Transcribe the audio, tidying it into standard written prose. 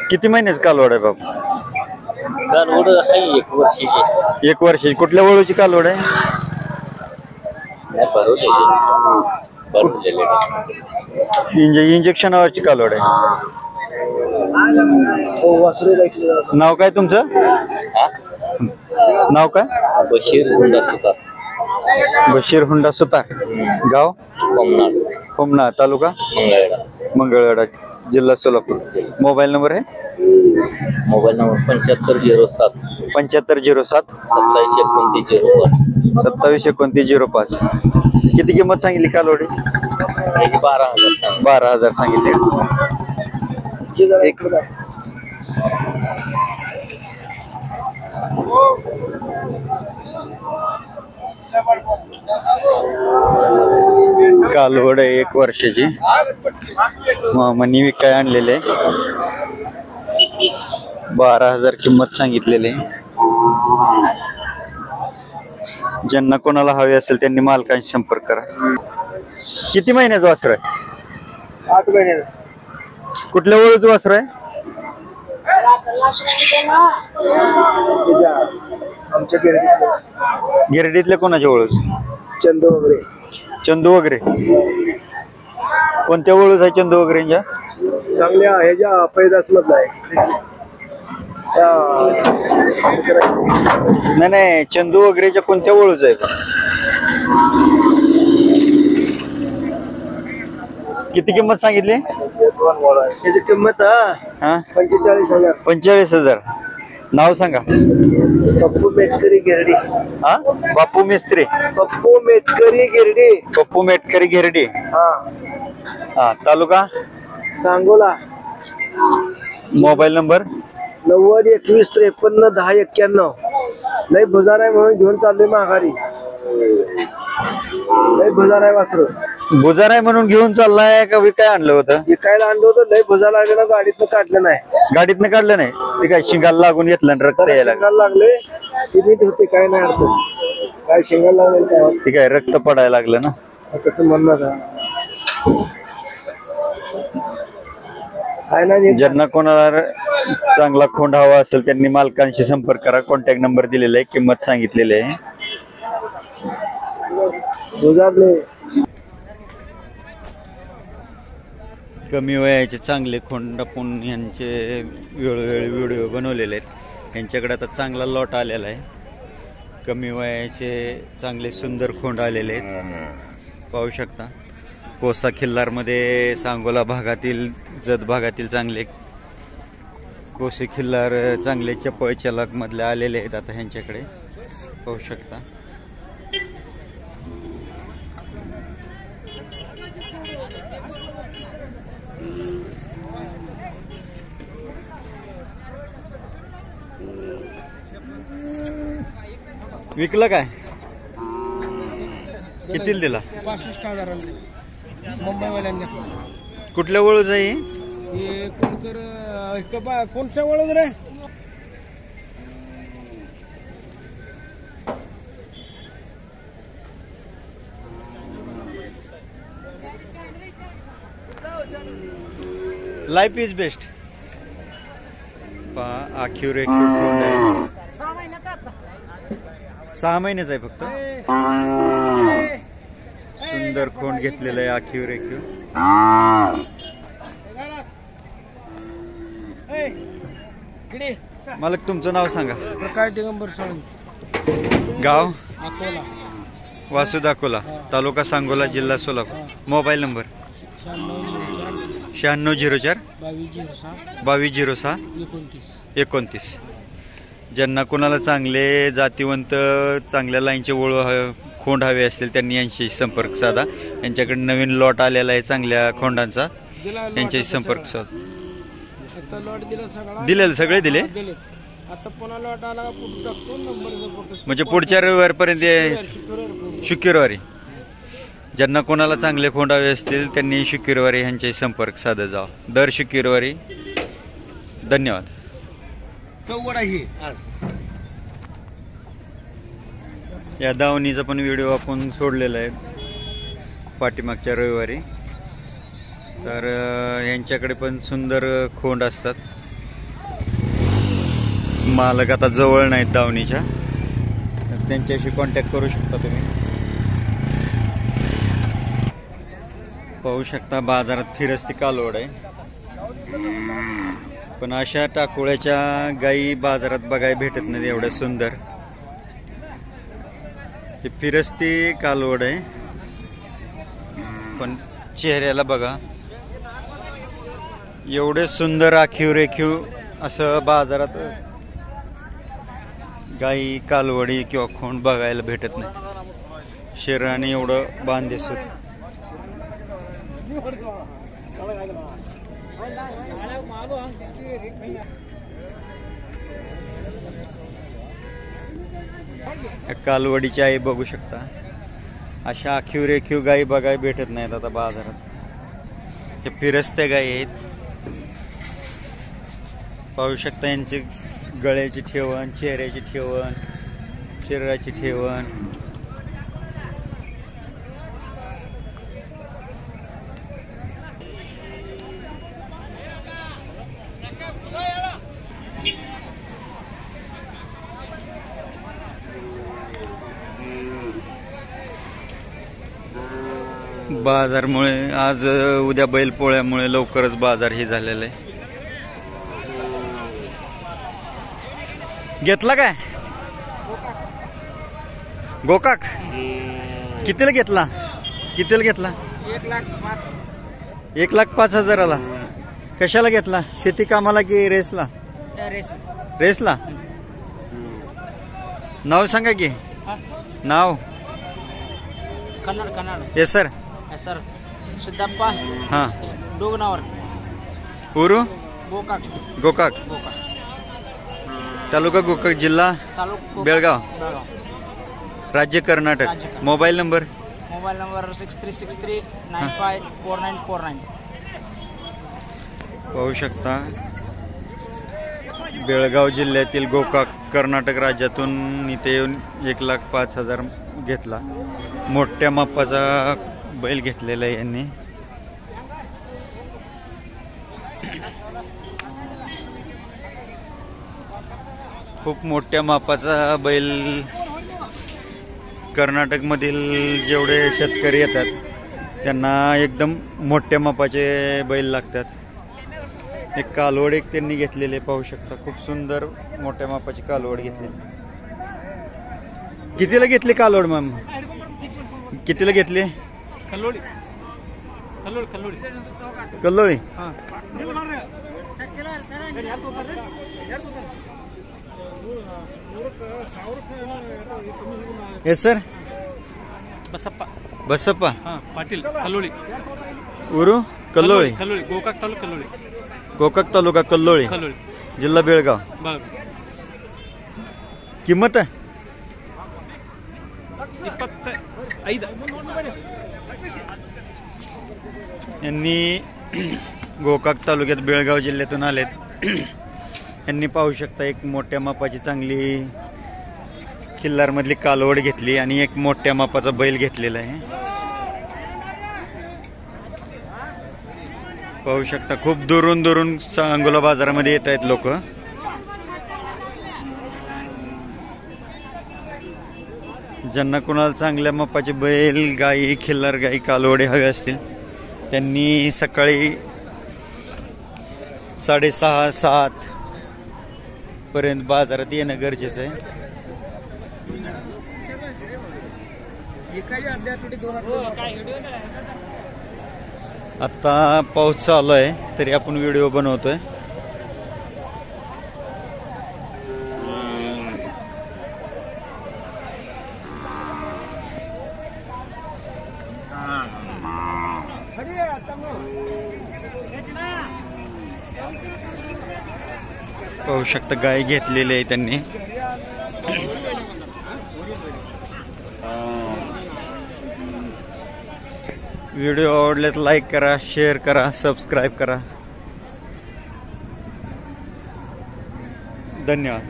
किती महिन्याचं कालवड आहे बाबा? कालवड आहे 1 वर्षाची. 1 वर्षाची. कुठल्या वळूची कालवड आहे? इंजेक्शनावरची कालवड आहे. नाव काय तुमचं? नाव काय? बशीर हुंडा सुतार. बशीर हुंडा सुतार. गाव कोमना, तालुका मंगळवेढा, जिल्हा सोलापूर. मोबाईल नंबर आहे? Mobile number 7507 7507 272905. 272905. किती किंमत सांगितली कालवडी? 12,000. 12,000 सांगितले. कालवड आहे 1 वर्षाची. मामांनी विकाय आणलेले. 12,000 किंमत सांगितलेली. ज्यांना कोणाला हवे असेल त्यांनी मालकांशी संपर्क करा. किती महिन्याचं वासर आहे? 8 महिन्याचं. कुठल्या वळूचं वासर आहे? आमच्या गिरडीतल्या कोणाच्या वळूच? चंदू वगैरे. चंदू वगैरे. कोणत्या वळूच आहे चंदू वगैरेंच्या? चांगल्या ह्याच्या पैदास मधला आहे. नाही, चंदू वगैरेच्या कोणत्या वळूच आहे? किती किंमत सांगितली? त्याची किंमत 45,000. 45,000. नाव सांगा. पप्पू मेटकरी गिरडी. हा, बापू मिस्त्री. पप्पू मेटकरी गिरडी. पप्पू मेटकरी गिरडी. हा, तालुका सांगोला. Mobile number 9021531091. लय भुजार आहे म्हणून घेऊन चाललोय माघारी. लय भुजार आहे वासरू. बुजार आहे म्हणून घेऊन चाललाय का विकाय आणलं होतं? विकायला आणलं होतं. लय भुजार लागलं, गाडीतनं काढलं नाही. गाडीतनं काढलं नाही? ते काय शिंगाला लागून घेतलं रक्त यायला लागले. ती नीट होते, काय नाही अडचण. काय शिंगाला लागले काय ते काय रक्त पडायला लागलं ना. कसं म्हणणार काय नाही. ज्यांना कोणाला चांगला खोंड हवा असेल त्यांनी मालकांशी संपर्क करा. कॉन्टॅक्ट नंबर दिलेला आहे, किंमत सांगितलेली आहे. कमी वयाचे चांगले खोंड आपण यांचे वेळोवेळी व्हिडिओ बनवलेले आहेत. यांच्याकडे आता चांगला लॉट आलेला आहे. कमी वयाचे चांगले सुंदर खोंड आलेले आहेत, पाहू शकता. कोसा खिल्लारमध्ये सांगोला भागातील, जत भागातील चांगले कोसे खिल्लार चांगले चपळ चलाक मधले आलेले आहेत आता ह्यांच्याकडे, पाहू शकता. विकलं काय? कितीला दिला? 65,000. मुंबईवाल्यांनी. कुठल्या वळूच आहे? कोणत्या वळूच रे? Life is best. पहा आखीव रेखीव खोंड आहे. 6 महिन्याचा आहे फक्त. सुंदर खोंड घेतलेलं आहे, आखीव रेखीव. मालक तुमचं नाव सांगा. प्रकाश दिगंबर साळुंखे. गाव अकोला. वासुद अकोला, तालुका सांगोला, जिल्हा सोलापूर. Mobile number 9604 2206 29. ज्यांना कोणाला चांगले जातीवंत चांगल्या लाईनचे वळू खोंड हवे असतील त्यांनी यांच्याशी संपर्क साधा. यांच्याकडे नवीन लॉट आलेला आहे चांगल्या खोंडांचा, यांच्याशी संपर्क साधा. दिलेले सगळे दिले. आता पुन्हा लॉट आला टाकतो नंबर. म्हणजे पुढच्या रविवारपर्यंत, शुक्रवारी. ज्यांना कोणाला चांगले खोंड हवे असतील त्यांनी शुक्रवारी ह्यांच्याशी संपर्क साधा जावा. दर शुक्रवारी. धन्यवाद. या दावणीचा पण व्हिडिओ आपण सोडलेला आहे पाठीमागच्या रविवारी. तर यांच्याकडे पण सुंदर खोंड असतात. मालक आता जवळ नाहीत दावणीच्या, तर त्यांच्याशी कॉन्टॅक्ट करू शकता तुम्ही. पाहू शकता बाजारात फिरस्ती कालवड आहे, पण अशा टाकोळ्याच्या गायी बाजारात बघायला भेटत नाही एवढ्या सुंदर. ही फिरस्ती कालवड आहे, पण चेहऱ्याला बघा एवढे सुंदर आखीव रेखीव असं बाजारात गाई कालवडी किंवा खोंड बघायला भेटत नाही. शरीराने एवढं बांध दिसत. कालवडीची आई बघू शकता. अशा आखीव रेखीव गाई बघायला भेटत नाहीत आता बाजारात. हे फिरस्त्या गाई आहेत. पाहू शकता यांची गळ्याची ठेवण, चेहऱ्याची ठेवण, शरीराची ठेवण. बाजारमुळे आज उद्या बैलपोळ्यामुळे लवकरच बाजार हे झालेला आहे. घेतला काय गोकाक? कितीला घेतला? कितीला घेतला? 1,05,000. कशाला घेतला? शेती कामाला की रेसला? रेसला. नाव सांगा की. नाव? कन्नड. Yes sir. सिद्धप्पा. हां. डोगनावर. ऊरू? गोकाक. गोकाक. तालुका गोकाक, जिल्हा बेळगाव, राज्य Karnataka. Mobile number? Mobile number 6363954949. पाहू शकता बेळगाव जिल्ह्यातील गोकाक, कर्नाटक राज्यातून इथे येऊन 1,05,000 घेतला. मोठ्या मापाचा बैल घेतलेला आहे यांनी. खूप मोठ्या मापाचा बैल. कर्नाटकमधील जेवढे शेतकरी येतात त्यांना एकदम मोठ्या मापाचे बैल लागतात. एक कालवड एक त्यांनी घेतलेले पाहू शकता. खूप सुंदर मोठ्या मापाची कालवड घेतली. कितीला घेतली कालवड मॅम? कितीला घेतली? कल्लोळी. कल्लोळी. Yes sir. बसप्पा पाटील. कल्लोळी. ऊरू? कल्लोळी. गोकाक तालुका कल्लोळी. गोकाक तालुका कल्लोळी, जिल्हा बेळगाव. किंमत? 25. यांनी गोकाक तालुक्यात बेळगाव जिल्ह्यातून आलेत. यांनी पाहू शकता एक मोठ्या मापाची चांगली खिल्लार मधली कालवड घेतली आणि एक मोठ्या मापाचा बैल घेतलेला आहे. पाहू शकता खूप दुरून दुरून सांगोला बाजारामध्ये येत आहेत लोक. ज्यांना कुणाला चांगल्या मापाचे बैल, गाई, खिल्लार गाई, कालवडे हवे असतील त्यांनी सकाळी 6:30-7 पर्यंत बाजारात येणं गरजेचं आहे. आता पाऊस चालू आहे तरी आपण व्हिडिओ बनवतोय. पाहू शकता गाय घेतलेली आहे त्यांनी. व्हिडिओ आवडले तर लाईक करा, शेअर करा, सबस्क्राईब करा. धन्यवाद.